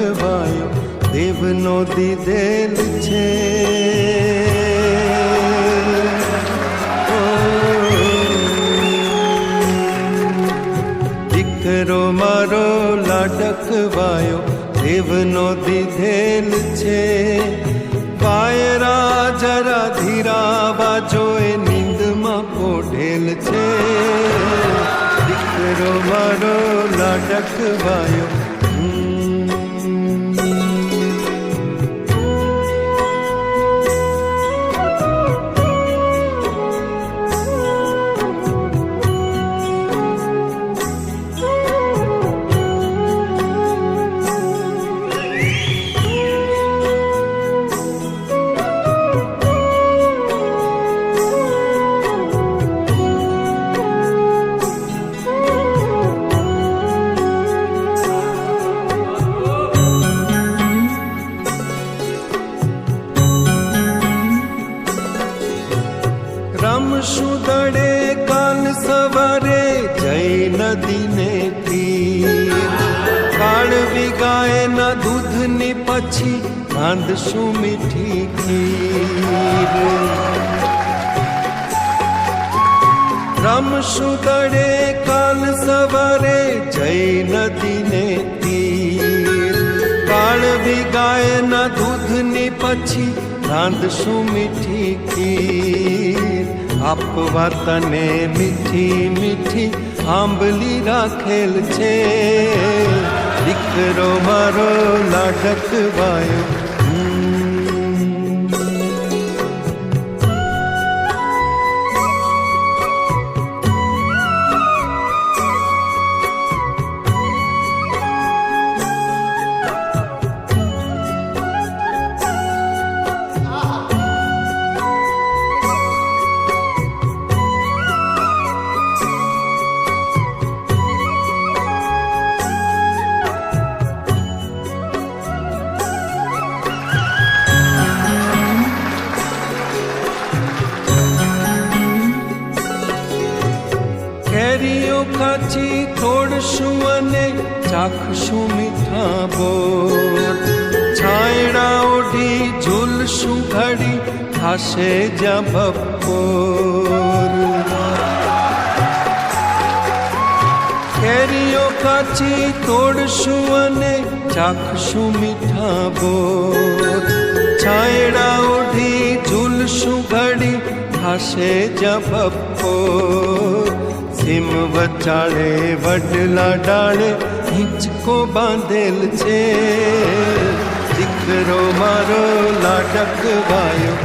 લખવાયો દેવનો દીધેલ છે. દીકરો મારો લાડકવાયો દેવનો દીધેલ છે. વાયરા જરા ધીરા વાજોએ નીંદમાં પોઢેલ છે. દીકરો મારો લાડકવાયો રમશું દડે કાલ સવારે જઈ નદીને તીર. કાળવી ગાયના દૂધની પછી રાંધશું મીઠી ખીર. રમશું દડે કાલ સવારે જઈ નદીને તીર. કાળવી ગાયના દૂધની પછી રાંધશું મીઠી ખીર. આપવા તને મીઠી મીઠી આંબલી રાખેલ છે. દીકરો મારો લાડકવાયો કેરીઓ કાચી તોડશું અને ચાખશું મીઠા બોર. છાયડા ઓઢી ઝૂલશું ઘડી થાશે જ્યાં બપોર. કેરીઓ કાચી તોડશું અને ચાખશું મીઠા બોર. છાયડા ઓઢી ઝૂલશું ઘડી થાશે જ્યાં બપોર. સીમ વચાળે વડલા ડાળે હિંચકો બાંધેલ છે. દીકરો મારો લાડકવાયો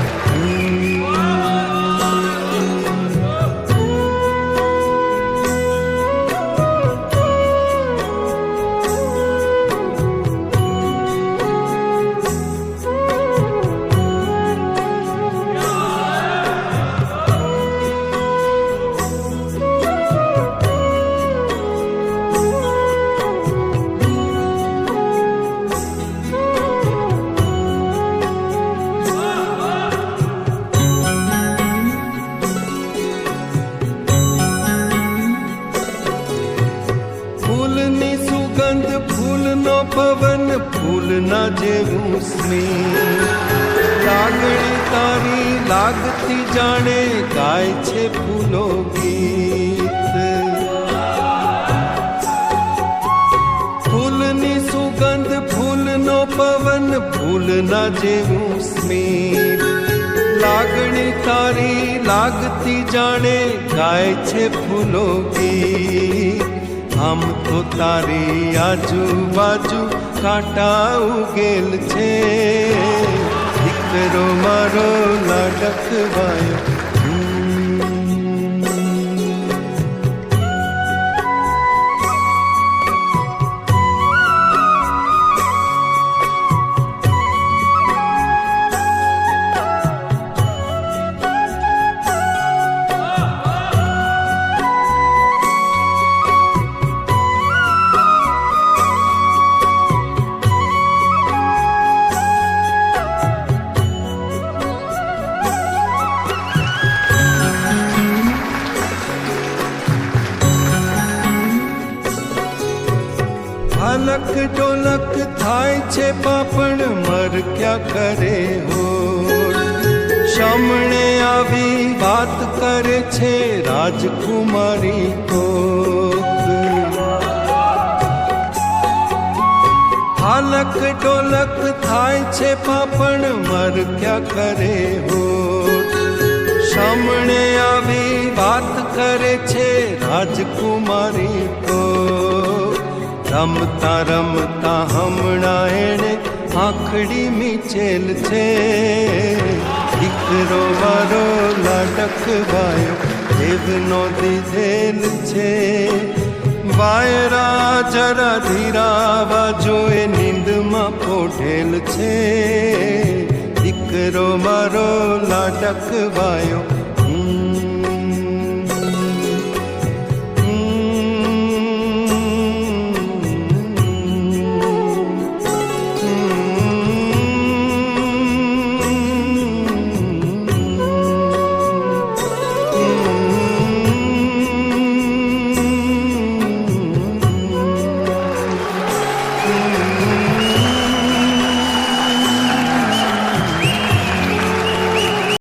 ફૂલનો પવન ફૂલના જેવું સ્નેહ. લાગણી તારી લાગતી જાણે ગાય છે ફૂલો ગીત. ફૂલની સુગંધ ફૂલનો પવન ફૂલના જેવું સ્નેહ. લાગણી તારી લાગતી જાણે ગાય છે ફૂલો ગીત. આમ તો તારી આજુબાજુ કાંટા ઉગેલ છે. દીકરો મારો લાડકવાયો છે પાપણ મરક્યા કરે હોઠ સામણે આવી વાત કરે છે રાજકુમારી કોક હાલક ડોલક થાય છે પાપણ મરક્યા કરે હોઠ સામણે આવી વાત કરે છે રાજકુમારી કોક રમતા રમતા હમણાં એણે આંખડી મીચેલ છે દીકરો મારો લાડકવાયો દેવનો દીધેલ છે વાયરા જરા ધીરાવા જોએ નીંદમાં પોઢેલ છે દીકરો મારો લાડકવાયો